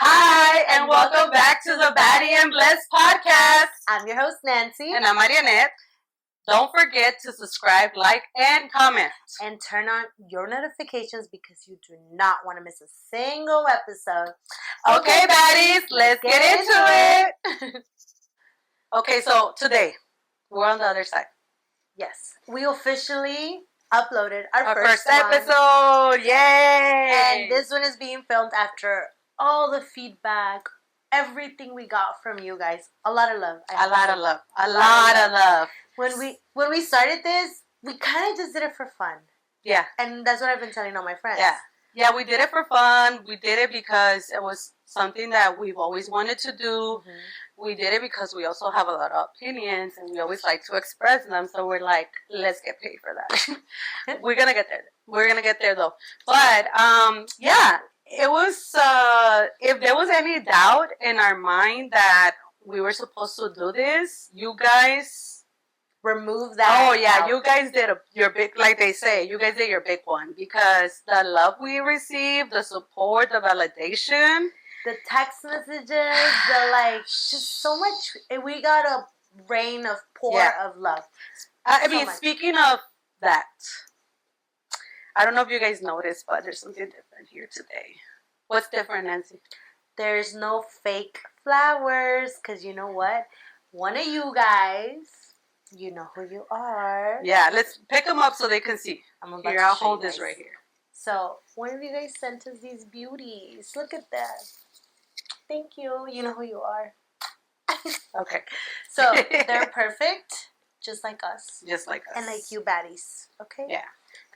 Hi, and welcome back to the Baddie and Blessed podcast. I'm your host, Nancy. And I'm Marianette. Don't forget to subscribe, like, and comment. And turn on your notifications because you do not want to miss a single episode. Okay, baddies, let's get into it. Okay, so today, we're on the other side. Yes, we officially uploaded our first episode. Yay! And this one is being filmed after all the feedback, everything we got from you guys. A lot of love. A lot of love. When we started this, we kind of just did it for fun. Yeah. And that's what I've been telling all my friends. Yeah, we did it for fun. We did it because it was something that we've always wanted to do. Mm-hmm. We did it because we also have a lot of opinions and we always like to express them. So we're like, let's get paid for that. We're going to get there. We're going to get there though. But, yeah, it was, if there was any doubt in our mind that we were supposed to do this, you guys remove that. Oh yeah, you guys did your big, like they say, you guys did your big one because the love we received, the support, the validation, the text messages, the just so much. We got a rain of of love. I mean, speaking of that, I don't know if you guys noticed, but there's something different here today. What's different, Nancy? There's no fake flowers, because you know what? One of you guys, you know who you are. Yeah, let's pick them up so they can see. I'll hold this right here. So, one of you guys sent us these beauties. Look at that. Thank you. You know who you are. Okay. So, they're perfect, just like us. Just like us. And like you baddies. Okay? Yeah.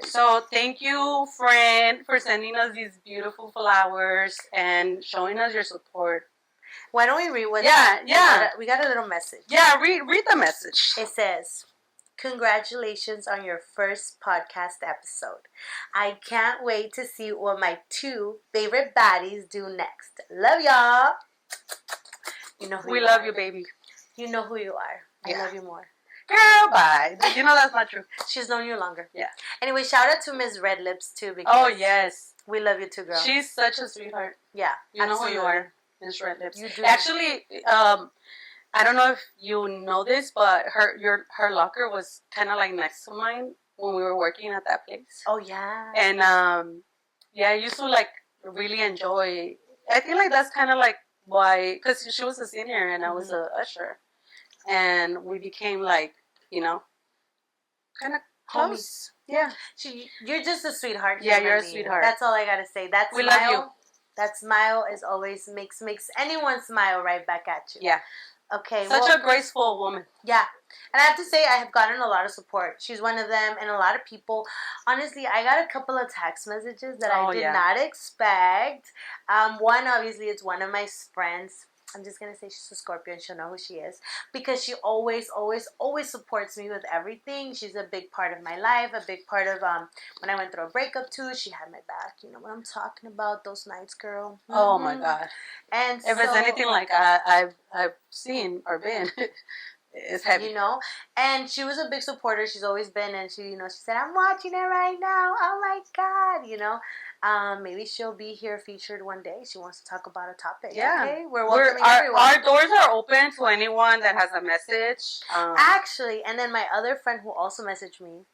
So, thank you, friend, for sending us these beautiful flowers and showing us your support. Why don't we read what? Yeah. We got a little message. Yeah, read the message. It says, "Congratulations on your first podcast episode. I can't wait to see what my two favorite baddies do next. Love y'all." You know who we love you, baby. You know who you are. I love you more. Girl, bye. You know that's not true. She's known you longer. Yeah. Anyway, shout out to Miss Red Lips too. Because oh yes, we love you too, girl. She's such a sweetheart. Yeah, you know who you are. Miss Red Lips. You do. Actually, I don't know if you know this, but her locker was kind of like next to mine when we were working at that place. Oh yeah. And I used to like really enjoy. I think like that's kind of like why, because she was a senior and I was a usher, and we became like kind of close. Yeah. You're just a sweetheart. Yeah, you're a sweetheart. That's all I gotta say. We love you. That smile is always makes anyone smile right back at you. Yeah. Okay. Such a graceful woman. Yeah. And I have to say, I have gotten a lot of support. She's one of them, and a lot of people. Honestly, I got a couple of text messages that I did not expect. One, obviously, it's one of my friends. I'm just going to say she's a Scorpio and she'll know who she is. Because she always, always, always supports me with everything. She's a big part of my life. A big part of when I went through a breakup too. She had my back. You know what I'm talking about? Those nights, girl. Mm-hmm. Oh my God. And if it's anything like I've seen or been, it's heavy. You know? And she was a big supporter. She's always been. And she said, "I'm watching it right now. Oh my God." You know? Maybe she'll be here featured one day. She wants to talk about a topic. Yeah. Okay? We're welcoming everyone. Our doors are open to anyone that has a message. Actually, and then my other friend who also messaged me,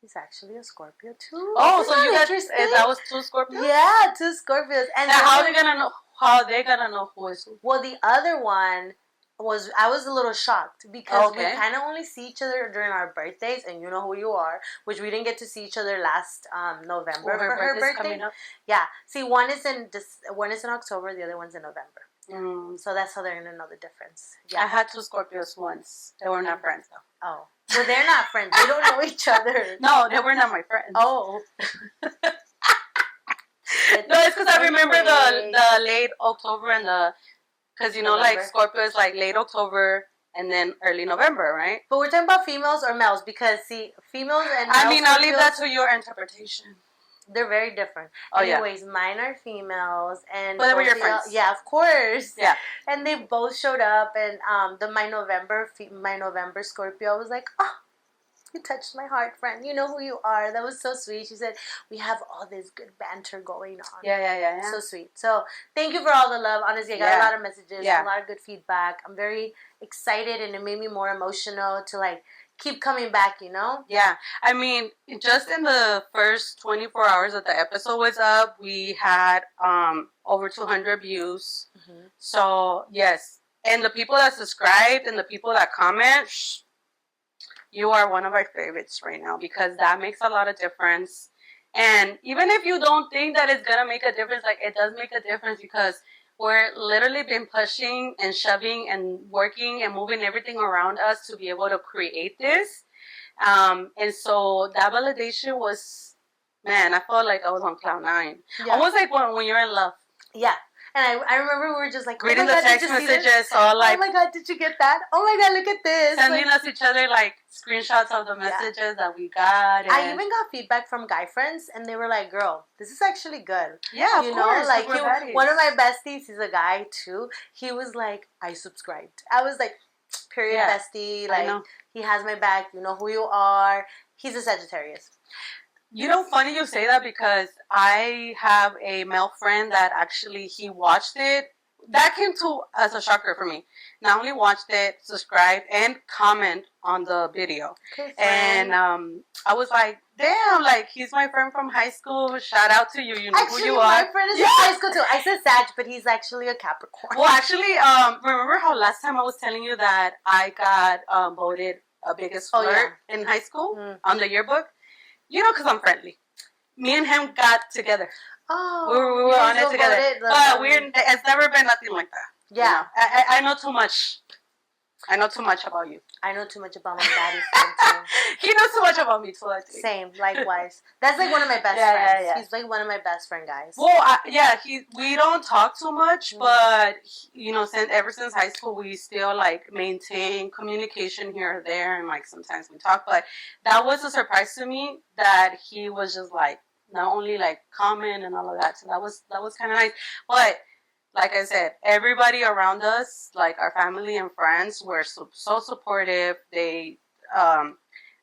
she's actually a Scorpio too. Oh, so you guys, that was two Scorpios? Yeah, two Scorpios. And how are they gonna know? How are they gonna know who is who? Well, the other one I was a little shocked because we kind of only see each other during our birthdays, and you know who you are, which we didn't get to see each other last November for her birthday. Yeah, see, one is in October, the other one's in November. So that's how they're gonna know the difference. Yeah, I had two Scorpios once. They were not friends though. Oh, well, they're not friends. They don't know each other. No, they were not my friends. Oh. No, it's because I remember the late October and because like Scorpio is like late October and then early November, right? But we're talking about females or males because see, females and I'll leave that to your interpretation. They're very different. Oh, anyways, mine are females and but they were your friends. Yeah, of course. Yeah. And they both showed up and my November Scorpio was like, "Oh, You touched my heart, friend. You know who you are. That was so sweet. She said, we have all this good banter going on. Yeah. So sweet. So thank you for all the love. Honestly, I got a lot of messages, a lot of good feedback. I'm very excited, and it made me more emotional to like keep coming back, you know? Yeah. I mean, just in the first 24 hours that the episode was up, we had over 200 views. Mm-hmm. So, yes. And the people that subscribed and the people that comment, you are one of our favorites right now because that makes a lot of difference. And even if you don't think that it's going to make a difference, like it does make a difference because we're literally been pushing and shoving and working and moving everything around us to be able to create this. And so that validation was, man, I felt like I was on cloud nine. Yeah. Almost like when you're in love. Yeah. And I remember we were just like, reading the text messages, all like, oh my God, did you get that? Oh my God, look at this. Sending us each other like screenshots of the messages that we got. And I even got feedback from guy friends, and they were like, girl, this is actually good. Yeah, you of know, course. like one of my besties, he's a guy too. He was like, I subscribed. I was like, period, bestie. Like, he has my back. You know who you are. He's a Sagittarius. You know, funny you say that because I have a male friend that actually he watched it. That came to as a shocker for me. Not only watched it, subscribed, and comment on the video. Okay, and I was like, damn, like he's my friend from high school. Shout out to you. You know actually, who you are. My friend is in high school too. I said Sag, but he's actually a Capricorn. Well, actually, remember how last time I was telling you that I got voted a biggest flirt in high school on the yearbook? You know, because I'm friendly. Me and him got together. Oh, we were on it together. But it's never been nothing like that. Yeah. You know? I know too much. I know too much about you. I know too much about my daddy's friend too. He knows too much about me too, I think. Same, likewise. That's like one of my best friends. Yeah. He's like one of my best friend guys. Well, we don't talk too much, but you know, ever since high school, we still like maintain communication here or there, and like sometimes we talk. But that was a surprise to me that he was just like not only like comment and all of that. So that was kind of nice, but. Like I said, everybody around us, like our family and friends, were so supportive. They,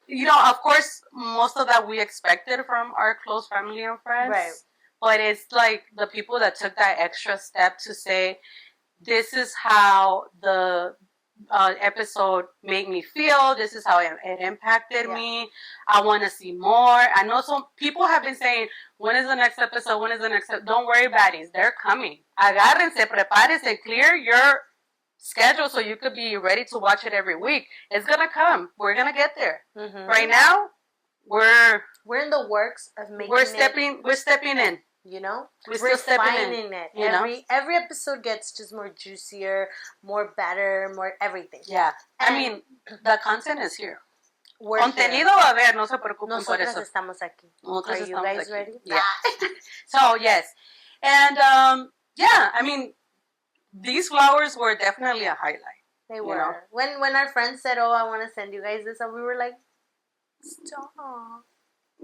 you know, of course, most of that we expected from our close family and friends. Right. But it's like the people that took that extra step to say, this is how the episode made me feel. This is how it impacted me. I want to see more. I know some people have been saying, when is the next episode? When is the next episode? Don't worry, baddies. They're coming. Agárrense, prepárense, clear your schedule so you could be ready to watch it every week. It's going to come. We're going to get there. Mm-hmm. Right now, we're in the works of making We're stepping in. You know, we're still refining it. Every episode gets just more juicier, more better, more everything. Yeah, and I mean the content is here. Contenido va a haber, no se preocupen por eso. Estamos aquí. Are you guys ready? Yeah. So yes, and I mean these flowers were definitely a highlight. They were. Know? When our friend said, "Oh, I want to send you guys this," and we were like, "Stop!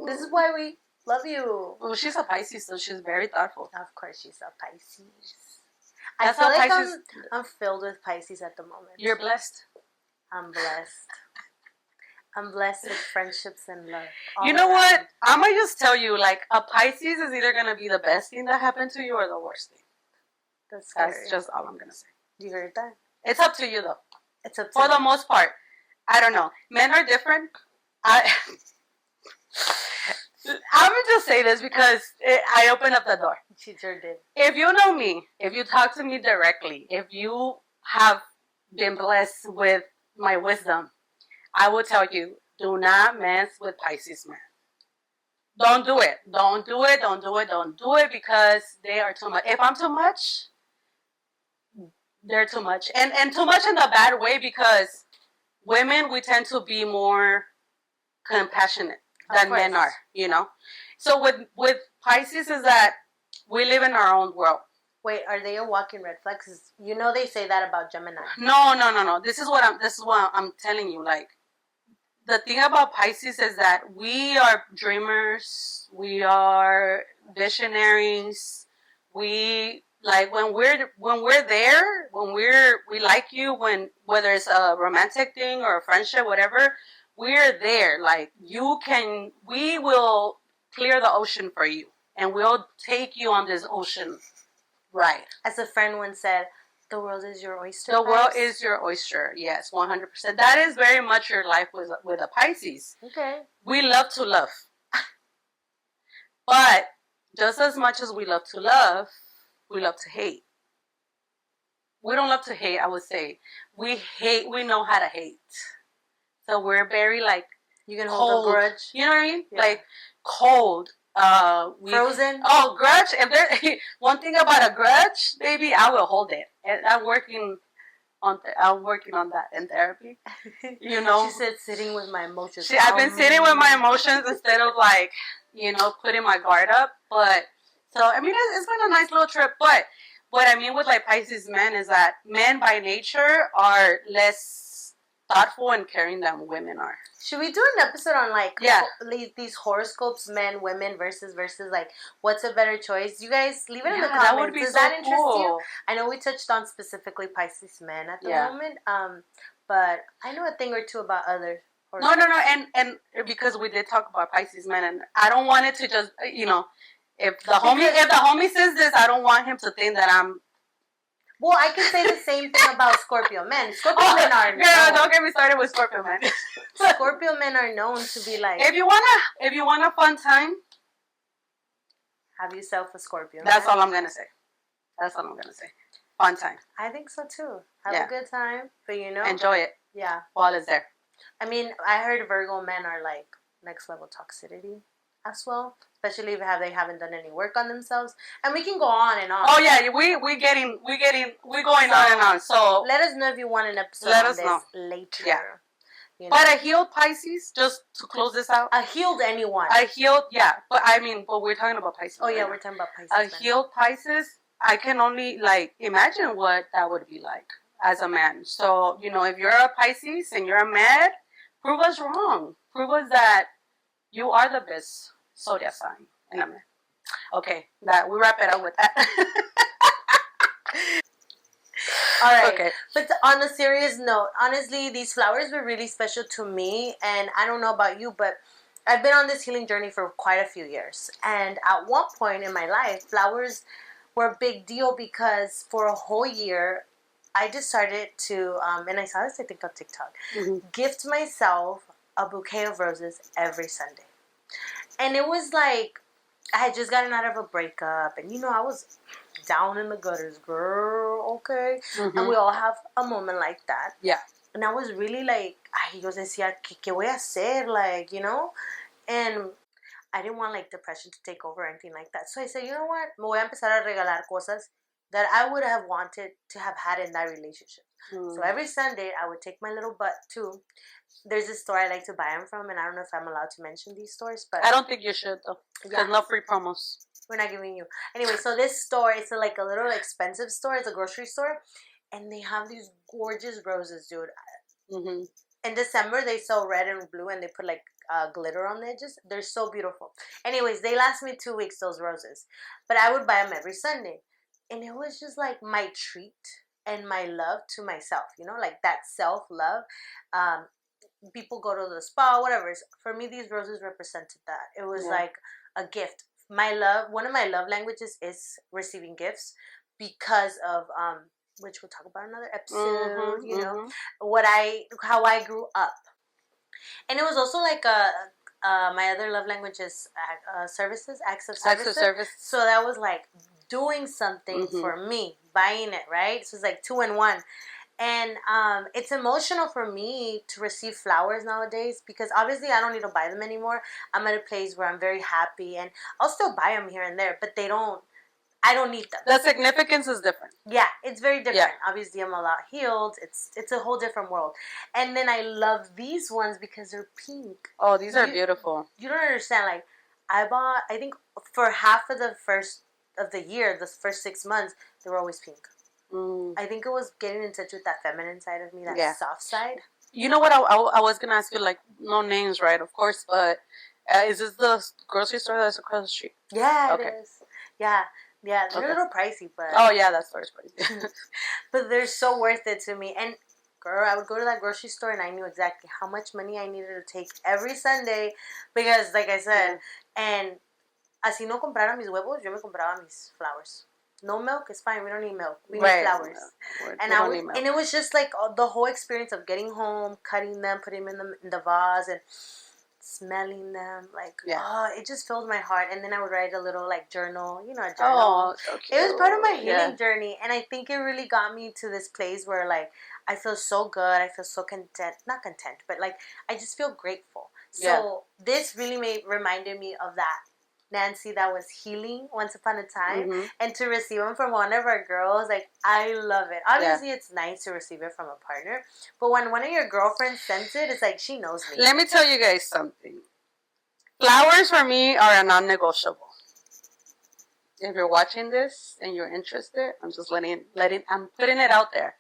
This is why we." Love you. Well, she's a Pisces, so she's very thoughtful. Of course, she's a Pisces. I feel like I'm filled with Pisces at the moment. You're blessed. I'm blessed. I'm blessed with friendships and love. You know what? I'm going to just tell you, like, a Pisces is either going to be the best thing that happened to you or the worst thing. That's just all I'm going to say. You heard that? It's up to you, though. It's up to For the most part. I don't know. Men are different. I'm going to just say this because I opened up the door. She sure did. If you know me, if you talk to me directly, if you have been blessed with my wisdom, I will tell you, do not mess with Pisces men. Don't do it. Don't do it. Don't do it. Don't do it because they are too much. If I'm too much, they're too much. And too much in the bad way because women, we tend to be more compassionate than men are, you know. So with Pisces is that we live in our own world. Wait, are they a walking red flag? 'Cause you know they say that about Gemini. No. This is what I'm telling you. Like the thing about Pisces is that we are dreamers. We are visionaries. We like when we're there, we like you, whether it's a romantic thing or a friendship, whatever. we're there. Like, we will clear the ocean for you, and we'll take you on this ocean ride. As a friend once said, the world is your oyster. The world is your oyster. Yes, 100%. That is very much your life with a Pisces. Okay. We love to love. But just as much as we love to love, we love to hate. We don't love to hate, I would say. We know how to hate. So we're very, like, you can cold. Hold a grudge. You know what I mean? Yeah. Like, cold. Frozen? Oh, grudge. If there, one thing about a grudge, baby, I will hold it. And I'm working on that in therapy. You know? She said sitting with my emotions. I've been sitting with my emotions instead of, like, putting my guard up. But, so, I mean, it's been a nice little trip. But what I mean with, like, Pisces men is that men by nature are less thoughtful and caring than women are. Should we do an episode on, like, these horoscopes, men, women, versus, like, what's a better choice? You guys, leave it in the comments. That would be Does so that interest cool. you? I know we touched on specifically Pisces men at the moment, but I know a thing or two about others. No, and because we did talk about Pisces men, and I don't want it to just, if the homie says this, I don't want him to think that I'm. Well, I can say the same thing about Scorpio men. Scorpio men are known. Girl, don't get me started with Scorpio men. Scorpio men are known to be like. If you want a fun time, have yourself a Scorpio. That's all I'm gonna say. Fun time. I think so too. Have a good time, but enjoy it. Yeah, while it's there. I mean, I heard Virgo men are like next level toxicity as well, especially if they haven't done any work on themselves. And we can go on and on. Oh yeah, we going on and on. So let us know if you want an episode on this later. Yeah. But a healed Pisces, just to close this out. A healed anyone. But we're talking about Pisces. Oh yeah, we're talking about Pisces. A healed Pisces, I can only imagine what that would be like as a man. So, if you're a Pisces and you're a man, prove us wrong. Prove us that you are the best zodiac sign in a man. Okay, we wrap it up with that. All right. Okay. But on a serious note, honestly, these flowers were really special to me. And I don't know about you, but I've been on this healing journey for quite a few years. And at one point in my life, flowers were a big deal because for a whole year, I decided to, and I saw this, I think, on TikTok, gift myself a bouquet of roses every Sunday. And it was like, I had just gotten out of a breakup, and I was down in the gutters, girl, okay? And we all have a moment like that. Yeah. And I was really like, yo decía, ¿qué voy a hacer? Like, and I didn't want, like, depression to take over or anything like that. So I said, you know what? Me voy a empezar a regalar cosas that I would have wanted to have had in that relationship. So every Sunday, I would take my little butt to. There's a store I like to buy them from, and I don't know if I'm allowed to mention these stores, but I don't think you should, though. There's no free promos. We're not giving you. Anyway, so this store, it's like a little expensive store. It's a grocery store, and they have these gorgeous roses, dude. In December, they sell red and blue, and they put like glitter on the edges. They're so beautiful. Anyways, they last me 2 weeks, those roses, but I would buy them every Sunday, and it was just like my treat and my love to myself. Like that self-love. People go to the spa, whatever. For me, these roses represented that. It was like a gift. One of my love languages is receiving gifts because of, which we'll talk about in another episode, how I grew up. And it was also like my other love language is acts of service. So that was like doing something for me, buying it, right? So it's like 2 in 1. And it's emotional for me to receive flowers nowadays because obviously I don't need to buy them anymore. I'm at a place where I'm very happy, and I'll still buy them here and there, but I don't need them. The significance is different. Yeah, it's very different. Yeah. Obviously, I'm a lot healed. It's a whole different world. And then I love these ones because they're pink. Oh, these are beautiful. You don't understand. Like, I think for half of the first of the year, the first 6 months, they were always pink. I think it was getting in touch with that feminine side of me, that soft side. You know what? I was going to ask you, like, no names, right? Of course, but is this the grocery store that's across the street? Yeah, it is. Yeah, they're a little pricey, but... Oh, yeah, that store is pricey. But they're so worth it to me. And girl, I would go to that grocery store and I knew exactly how much money I needed to take every Sunday because, like I said, and así no comprara mis huevos, yo me compraba mis flowers. No milk, it's fine. We don't need milk. We need flowers. And it was just like the whole experience of getting home, cutting them, putting them in the vase, and smelling them. Like, it just filled my heart. And then I would write a little like journal, a journal. Oh, so cute. It was part of my healing journey, and I think it really got me to this place where like I feel so good. I feel so content, not content, but like I just feel grateful. So this really reminded me of that Nancy that was healing once upon a time, and to receive them from one of our girls, like, I love it. Obviously, it's nice to receive it from a partner, but when one of your girlfriends sends it, it's like she knows me. Let me tell you guys something. Flowers for me are a non-negotiable. If you're watching this and you're interested, I'm just I'm putting it out there.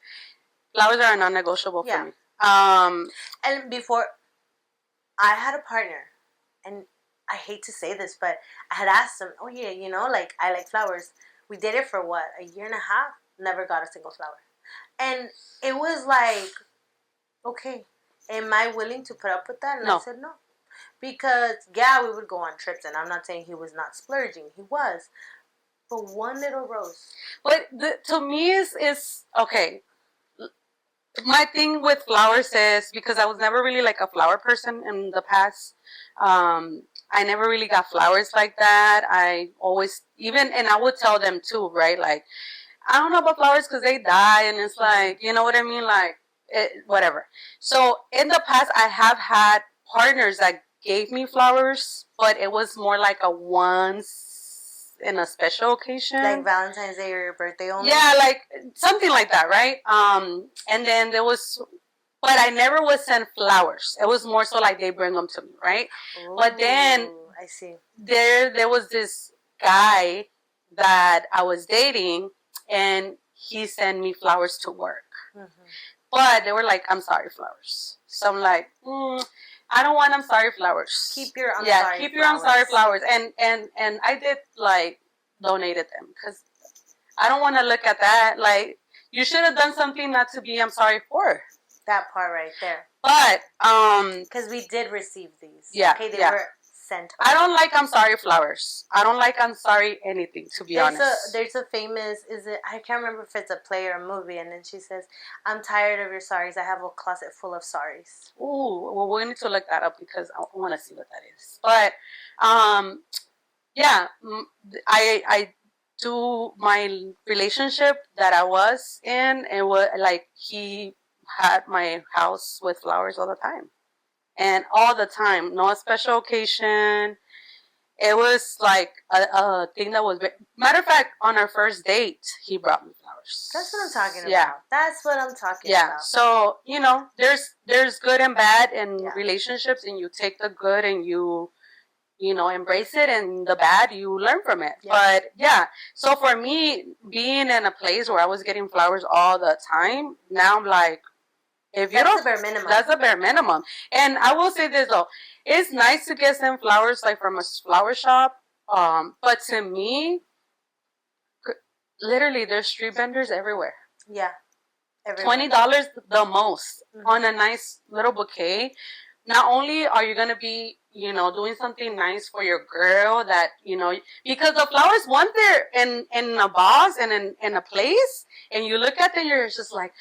Flowers are a non-negotiable for me. And before, I had a partner, and I hate to say this, but I had asked him, oh yeah, like I like flowers. We did it for what, a year and a half? Never got a single flower. And it was like, okay, am I willing to put up with that? And I said no. Because, we would go on trips, and I'm not saying he was not splurging. He was. But one little rose. But to me is okay. My thing with flowers is, because I was never really like a flower person in the past, I never really got flowers like that. I always, and I would tell them too, right? Like, I don't know about flowers because they die, and it's like, you know what I mean? Like, whatever. So in the past, I have had partners that gave me flowers, but it was more like a once in a special occasion, like Valentine's Day or your birthday only. Yeah, like something like that, right? And then there was, but I never would send flowers. It was more so like they bring them to me, right? Ooh, but then I see. There was this guy that I was dating, and he sent me flowers to work. But they were like, I'm sorry flowers. So I'm like, I don't want I'm sorry flowers. Keep your I'm sorry keep your I'm sorry flowers. And I did like donated them because I don't want to look at that. Like, you should have done something not to be I'm sorry for. That part right there. But because we did receive these. Yeah. Okay, they were sent. I don't like I'm sorry flowers. I don't like I'm sorry anything, to be honest. There's a famous, I can't remember if it's a play or a movie, and then she says, I'm tired of your sorries. I have a closet full of sorries. Ooh, well, we need to look that up because I want to see what that is. But I do my relationship that I was in, and was like he had my house with flowers all the time. And all the time, no special occasion. It was like a thing that was... Matter of fact, on our first date, he brought me flowers. That's what I'm talking about. That's what I'm talking about. Yeah, so, there's good and bad in relationships, and you take the good and you embrace it, and the bad, you learn from it. But, so for me, being in a place where I was getting flowers all the time, now I'm like, if you that's the bare minimum. That's the bare minimum. And I will say this though, it's nice to get some flowers like from a flower shop. But to me, literally, there's street vendors everywhere. Yeah, everywhere. $20 the most on a nice little bouquet. Not only are you gonna be, doing something nice for your girl that because the flowers, once they're in a vase and in a place, and you look at them, you're just like.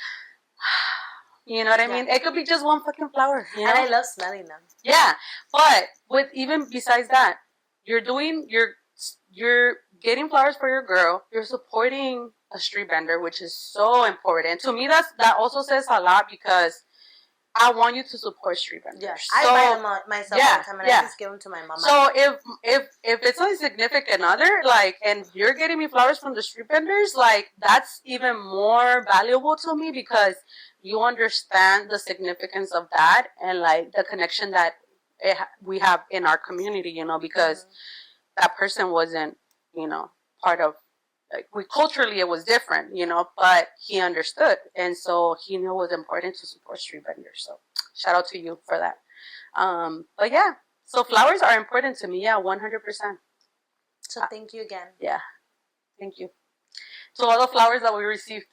You know what I mean? It could be just one fucking flower. And I love smelling them. Yeah. But even besides that, you're getting flowers for your girl. You're supporting a street vendor, which is so important. To me, that also says a lot because I want you to support street vendors. Yeah. I buy them myself all the time, and I just give them to my mama. So if it's a significant other, like, and you're getting me flowers from the street vendors, like, that's even more valuable to me because you understand the significance of that and like the connection that we have in our community, because that person wasn't, part of, like, culturally it was different, but he understood, and so he knew it was important to support street vendors. So shout out to you for that. But yeah, so flowers are important to me. Yeah, 100%. So thank you again. Yeah, thank you to all the flowers that we received.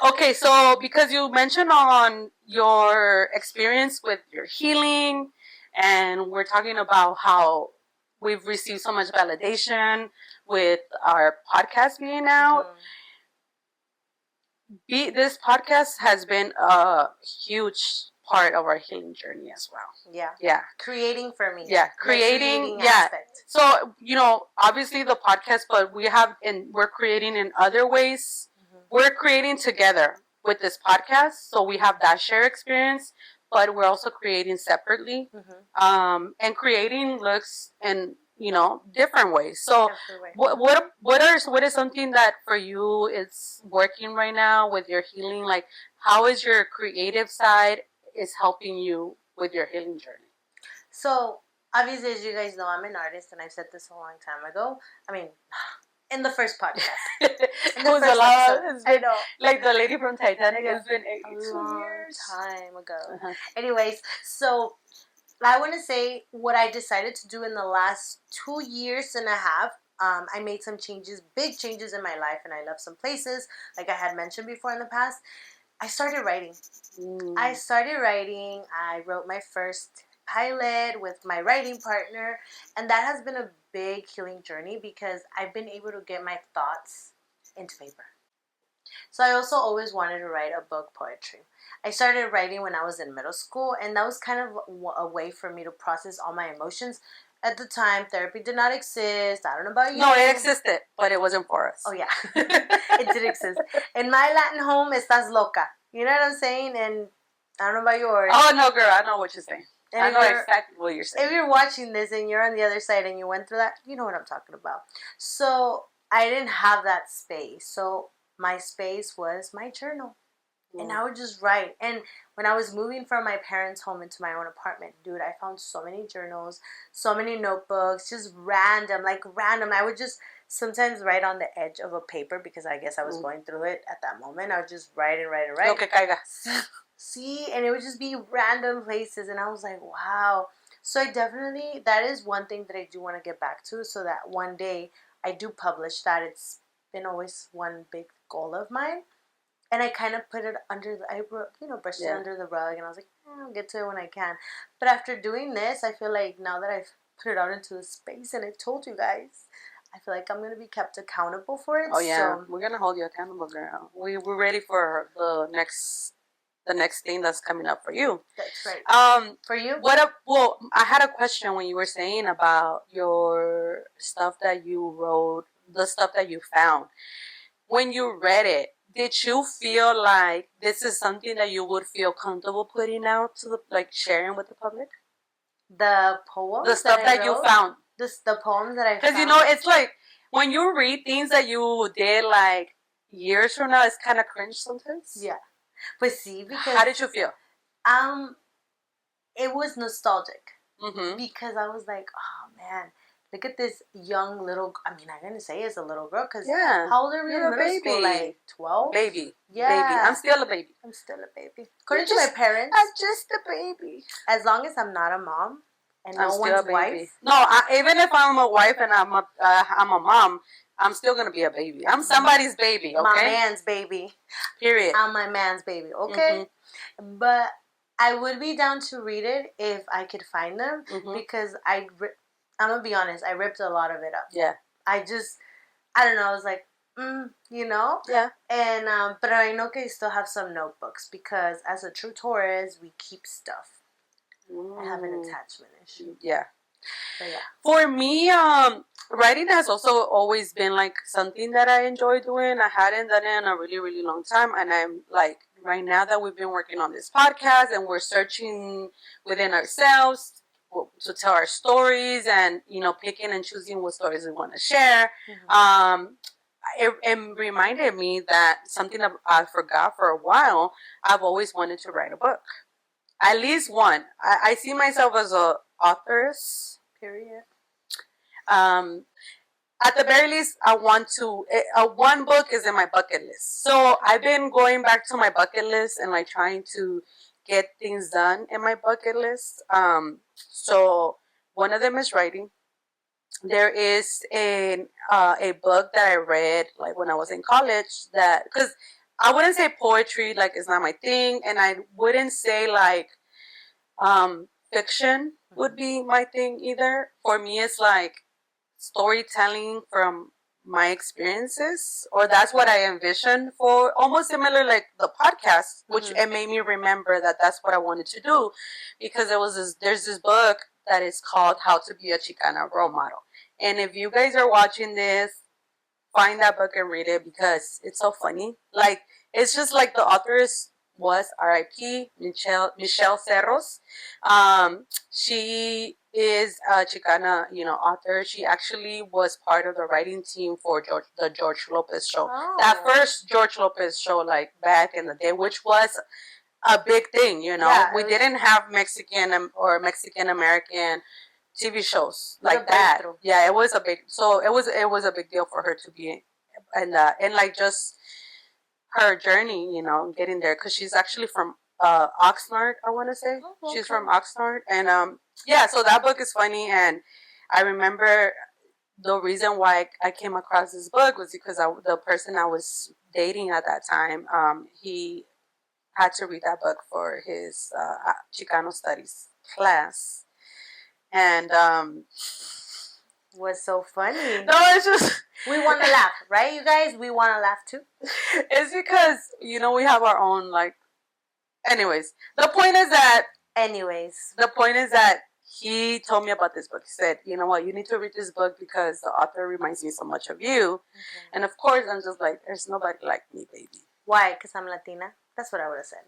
Okay, so because you mentioned on your experience with your healing, and we're talking about how we've received so much validation with our podcast being out. This podcast has been a huge part of our healing journey as well. Yeah. Yeah. Creating for me. Yeah. Creating. Yeah. Aspect. So, obviously the podcast, but we're creating in other ways. We're creating together with this podcast. So we have that shared experience, but we're also creating separately. And creating looks in different ways. So what is something that for you is working right now with your healing? Like, how is your creative side is helping you with your healing journey? So obviously, as you guys know, I'm an artist, and I've said this a long time ago. I mean, in the first podcast. In the first episode. I know. Like the lady from Titanic has been 82 long years. time ago. Anyways, so I want to say what I decided to do in the last 2 years and a half. I made some changes, big changes in my life, and I left some places, like I had mentioned before in the past. I started writing. I wrote my first pilot with my writing partner, and that has been a big healing journey because I've been able to get my thoughts into paper. So I also always wanted to write a book poetry. I started writing when I was in middle school, and that was kind of a way for me to process all my emotions. At the time, therapy did not exist. I don't know about you. No, it existed, but it wasn't for us. Oh, yeah. It did exist. In my Latin home, estás loca. You know what I'm saying? And I don't know about yours. Oh, no, girl. I know what you're saying. And I know exactly what you're saying. If you're watching this and you're on the other side and you went through that, you know what I'm talking about. So I didn't have that space. So my space was my journal. And I would just write. And when I was moving from my parents' home into my own apartment, dude, I found so many journals, so many notebooks, just random. I would just sometimes write on the edge of a paper because I guess I was going through it at that moment. I would just write and write and write. Lo que caiga. See, and it would just be random places. And I was like, wow. So that is one thing that I do want to get back to, so that one day I do publish that. It's been always one big goal of mine. And I kind of put it brushed it under the rug, and I was like, I'll get to it when I can. But after doing this, I feel like now that I've put it out into the space and I've told you guys, I feel like I'm going to be kept accountable for it. Oh, yeah. So we're going to hold you accountable, girl. We're ready for the next thing that's coming up for you. That's right. For you? I had a question when you were saying about your stuff that you wrote, the stuff that you found. When you read it, did you feel like this is something that you would feel comfortable putting out to sharing with the public? The poems? The stuff that you found. The poems that I found? Because, it's like when you read things that you did years from now, it's kind of cringe sometimes. Yeah. But see, because... How did you feel? It was nostalgic. Mm-hmm. Because I was like, oh, man... Look at this young little... I'm going to say it's a little girl because... Yeah. How old are we in middle school? Like 12? Baby. Yeah. Baby. I'm still a baby. According to my parents... I'm just a baby. As long as I'm not a mom and no one's wife... No, even if I'm a wife and I'm a mom, I'm still going to be a baby. I'm somebody's baby, okay? My man's baby. Period. I'm my man's baby, okay? Mm-hmm. But I would be down to read it if I could find them because I'm going to be honest, I ripped a lot of it up. Yeah. I don't know, I was like, Yeah. And, but I know I still have some notebooks because as a true Taurus, we keep stuff. I have an attachment issue. Yeah. But yeah. For me, writing has also always been something that I enjoy doing. I hadn't done it in a really, really long time. And I'm right now that we've been working on this podcast and we're searching within ourselves to tell our stories and picking and choosing what stories we want to share. It reminded me that something that I forgot for a while. I've always wanted to write a book, at least one. I see myself as a authoress. Period. At the very least, I want to. One book is in my bucket list, so I've been going back to my bucket list and trying to get things done in my bucket list. So one of them is writing. There is a book that I read when I was in college because I wouldn't say poetry, like, it's not my thing, and I wouldn't say, like, fiction would be my thing either. For me, it's like storytelling from my experiences, or that's what I envisioned for, almost similar like the podcast, which it made me remember that that's what I wanted to do, because there's this book that is called How to Be a Chicana Role Model. And if you guys are watching this, find that book and read it, because it's so funny. Like, it's just like the was R.I.P. Michelle Cerros. She is a Chicana, author. She actually was part of the writing team for the George Lopez show. Oh. That first George Lopez show, like back in the day, which was a big thing. Yeah, we didn't have Mexican or Mexican American TV shows like that. Yeah, it was a big. So it was a big deal for her to be, and like just her journey, getting there, because she's actually from Oxnard, I want to say. Oh, okay. She's from Oxnard, and yeah. So that book is funny, and I remember the reason why I came across this book was because the person I was dating at that time, he had to read that book for his Chicano studies class. And was so funny. No, it's just we want to laugh, right, you guys? We want to laugh too. It's because we have our own, like. Anyways, the point is that he told me about this book. He said, "You know what? You need to read this book because the author reminds me so much of you." Okay. And of course, I'm just like, "There's nobody like me, baby." Why? Because I'm Latina. That's what I would have said.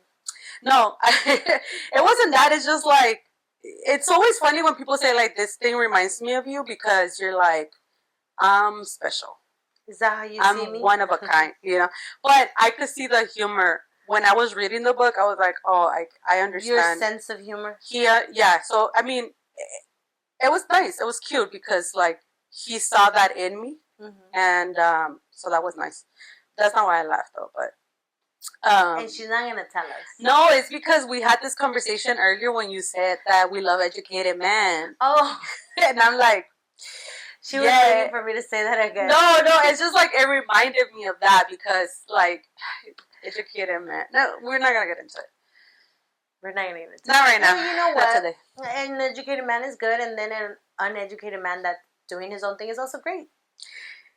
No, it wasn't that. It's just like. It's always funny when people say, like, this thing reminds me of you, because you're like, I'm special. Is that how you see me? I'm one of a kind, But I could see the humor. When I was reading the book, I was like, oh, I understand. Your sense of humor? Yeah. So, I mean, it was nice. It was cute because, like, he saw that in me. Mm-hmm. And so that was nice. That's not why I laughed, though, but. And she's not going to tell us. No, it's because we had this conversation earlier when you said that we love educated men. Oh. And I'm like. She was waiting for me to say that again. No, it's just like it reminded me of that because, like, educated men. No, we're not going to get into it. We're not going to get into it. Not right now. You know what? An educated man is good, and then an uneducated man that's doing his own thing is also great.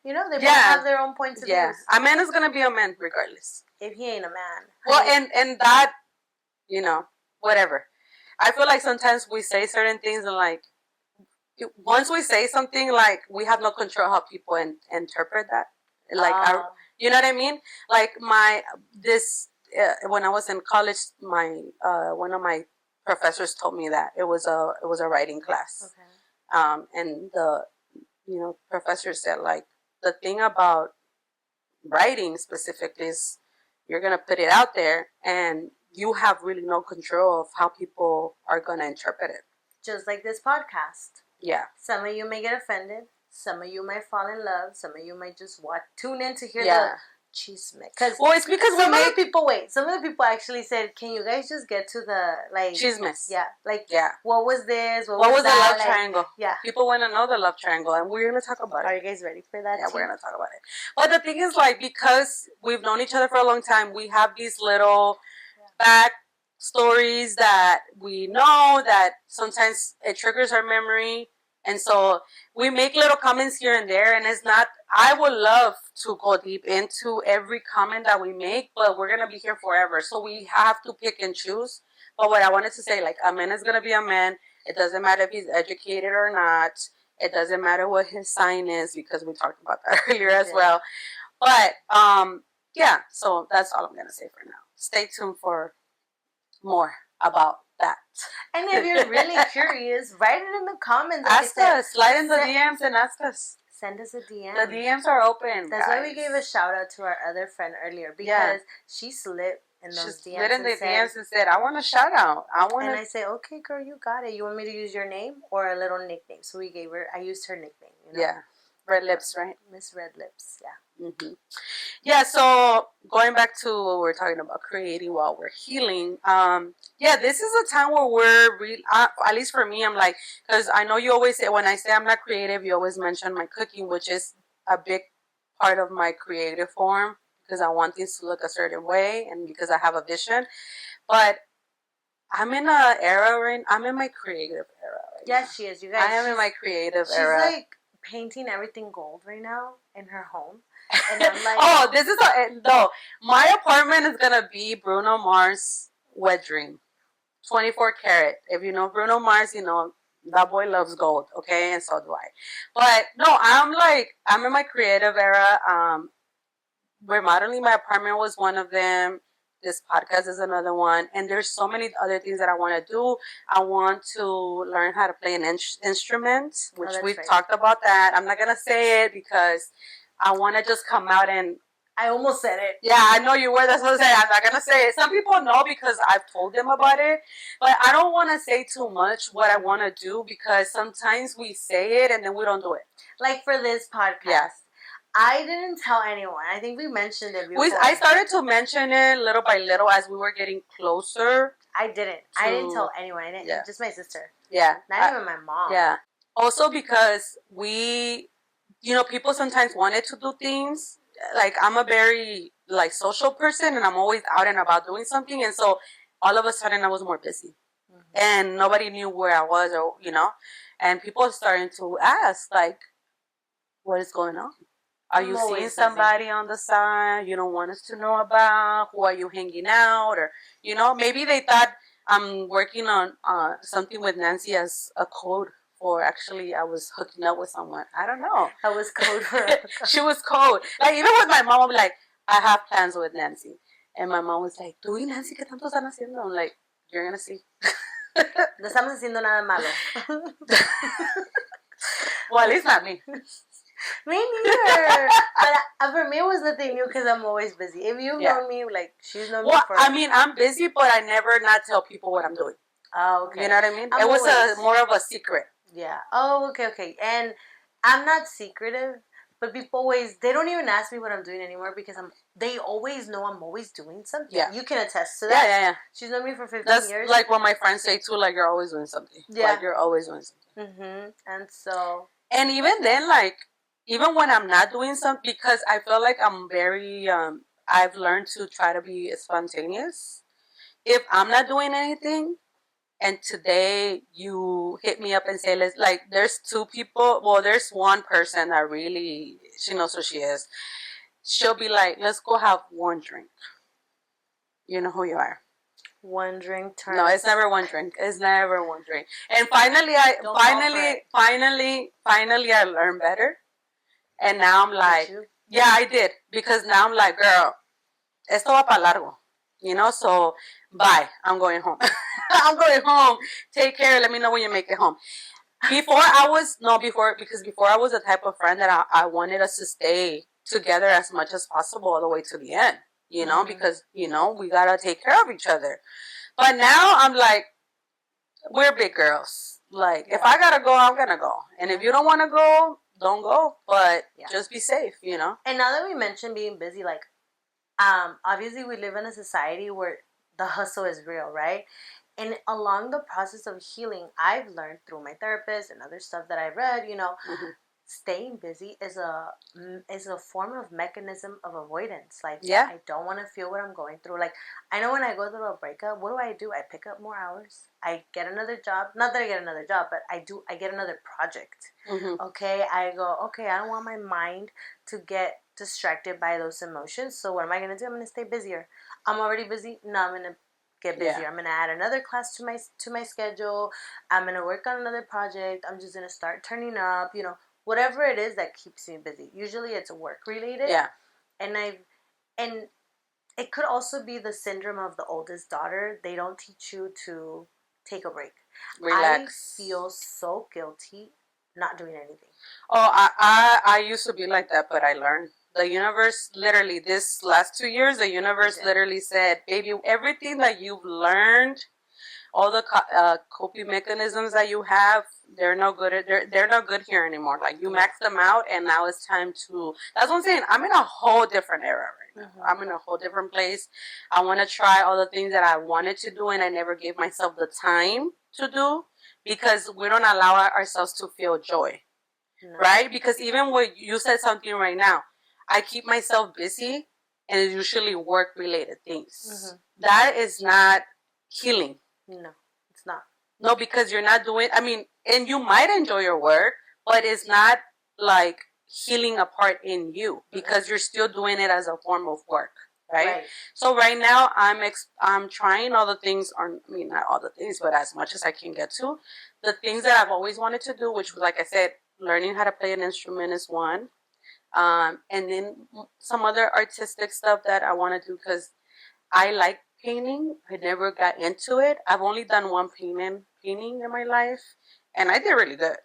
They both have their own points of view. Yeah, a man is going to be a man regardless. If he ain't a man. Well, and that, whatever. I feel like sometimes we say certain things and, like, once we say something, like, we have no control how people interpret that. Like, you know what I mean? Like, when I was in college, one of my professors told me that it was a writing class. Okay. And the, professor said, like, the thing about writing specifically is you're going to put it out there and you have really no control of how people are going to interpret it. Just like this podcast. Yeah. Some of you may get offended. Some of you might fall in love. Some of you might just tune in to hear the chisme. It's because some of the people actually said, "Can you guys just get to the chismes?" Yeah, what was this? What was that? The love triangle? Yeah, people want to know the love triangle, and we're gonna talk about it. Are you guys ready for that? Yeah, we're gonna talk about it. But the thing is, like, because we've known each other for a long time, we have these little back stories that we know that sometimes it triggers our memory, and so we make little comments here and there, and it's not. I would love to go deep into every comment that we make, but we're gonna be here forever, so we have to pick and choose. But what I wanted to say, like, a man is gonna be a man. It doesn't matter if he's educated or not. It doesn't matter what his sign is, because we talked about that earlier as well. But yeah, so that's all I'm gonna say for now. Stay tuned for more about that. And if you're really curious, write it in the comments. Ask us. Slide in the DMs and ask us. Send us a DM. The DMs are open. That's why we gave a shout out to our other friend earlier, because she slipped in those DMs. She slid in the DMs and said, "I want a shout out. And I said, "Okay, girl, you got it. You want me to use your name or a little nickname?" So I used her nickname. Yeah. Red Lips, right? Miss Red Lips, yeah. Mm-hmm. Yeah, so going back to what we're talking about, creating while we're healing. This is a time where we're at least for me, I'm like, because I know you always say, when I say I'm not creative, you always mention my cooking, which is a big part of my creative form, because I want things to look a certain way and because I have a vision. But I'm in I'm in my creative era right now. Yes, she is. You guys. I am in my creative era. She's like painting everything gold right now in her home. And I'm like, oh, this is no. My apartment is gonna be Bruno Mars' wet dream, 24 karat. If you know Bruno Mars, you know that boy loves gold. Okay, and so do I. But no, I'm in my creative era. Remodeling my apartment was one of them. This podcast is another one, and there's so many other things that I want to do. I want to learn how to play an instrument, which we've talked about that. I'm not gonna say it because I want to just come out and. I almost said it. Yeah, I know you were. That's what I said. I'm not gonna say it. Some people know because I've told them about it, but I don't want to say too much what I want to do because sometimes we say it and then we don't do it. Like for this podcast. Yes. I didn't tell anyone. I think we mentioned it before. I started to mention it little by little as we were getting closer. I didn't tell anyone. I didn't. Yeah. Just my sister. Yeah. Not even my mom. Yeah. Also because people sometimes wanted to do things. Like I'm a very social person and I'm always out and about doing something. And so all of a sudden I was more busy. Mm-hmm. And nobody knew where I was and people starting to ask what is going on? Are you seeing somebody on the side you don't want us to know about? Who are you hanging out? Or, maybe they thought I'm working on something with Nancy as a code for actually I was hooking up with someone. I don't know. I was code for She was code. Even with my mom, I'm like, I have plans with Nancy. And my mom was like, ¿Tú y Nancy qué tanto están haciendo? I'm like, you're going to see. No estamos haciendo nada malo. Well, at least not me. Me neither. But for me, it was nothing new because I'm always busy. If you've known me, she's known me for... I mean, I'm busy, but I never not tell people what I'm doing. Oh, okay. You know what I mean? It was more of a secret. Yeah. Oh, okay. And I'm not secretive, but people they don't even ask me what I'm doing anymore because they always know I'm always doing something. Yeah. You can attest to that. Yeah. She's known me for 15 That's years. Like what my friends say too, you're always doing something. Yeah. You're always doing something. Mm-hmm. And so... And even then, even when I'm not doing something, because I feel like I'm very, I've learned to try to be spontaneous. If I'm not doing anything, and today you hit me up and say, there's two people, there's one person that really, she knows who she is. She'll be like, let's go have one drink. You know who you are. One drink turns. No, it's never one drink. It's never one drink. And finally, I learned better. And now I'm like, yeah, I did. Because now I'm like, girl, esto va para largo. So bye. I'm going home. I'm going home. Take care. Let me know when you make it home. Before I was the type of friend that I wanted us to stay together as much as possible all the way to the end. Because, we got to take care of each other. But now I'm like, we're big girls. If I got to go, I'm going to go. And if you don't want to go, don't go, but just be safe, And now that we mentioned being busy, obviously we live in a society where the hustle is real, right? And along the process of healing, I've learned through my therapist and other stuff that I read, mm-hmm. Staying busy is a form of mechanism of avoidance. I don't want to feel what I'm going through. I know when I go through a breakup, what do? I pick up more hours. I get another job. Not that I get another job, but I get another project. Mm-hmm. Okay, I go, okay, I don't want my mind to get distracted by those emotions. So what am I going to do? I'm going to stay busier. I'm already busy. No, I'm going to get busier. I'm going to add another class to my schedule. I'm going to work on another project. I'm just going to start turning up, whatever it is that keeps me busy. Usually it's work related. Yeah. And it could also be the syndrome of the oldest daughter. They don't teach you to take a break. Relax. I feel so guilty not doing anything. Oh, I used to be like that, but I learned. The universe literally, this last 2 years, the universe literally said, baby, everything that you've learned, all the coping mechanisms that you have, they're no good. They're not good here anymore. You maxed them out, and now it's time to. That's what I'm saying. I'm in a whole different era right now. Mm-hmm. I'm in a whole different place. I want to try all the things that I wanted to do, and I never gave myself the time to do because we don't allow ourselves to feel joy, right? Because even when you said something right now, I keep myself busy and it's usually work-related things. That is not healing. No, it's not. No, because you're not doing, I mean, and you might enjoy your work, but it's not like healing a part in you because you're still doing it as a form of work. Right? So right now I'm trying all the things, or I mean not all the things, but as much as I can get to. The things that I've always wanted to do, which, like I said, learning how to play an instrument is one, and then some other artistic stuff that I want to do because I like painting. I never got into it. I've only done one painting in my life, and I did really good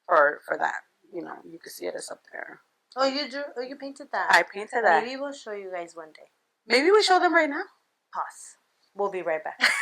for that. You know, you can see it is up there. Oh, you drew? Oh, you painted that? I painted that. Maybe we'll show you guys one day. Maybe we show them right now. Pause. We'll be right back.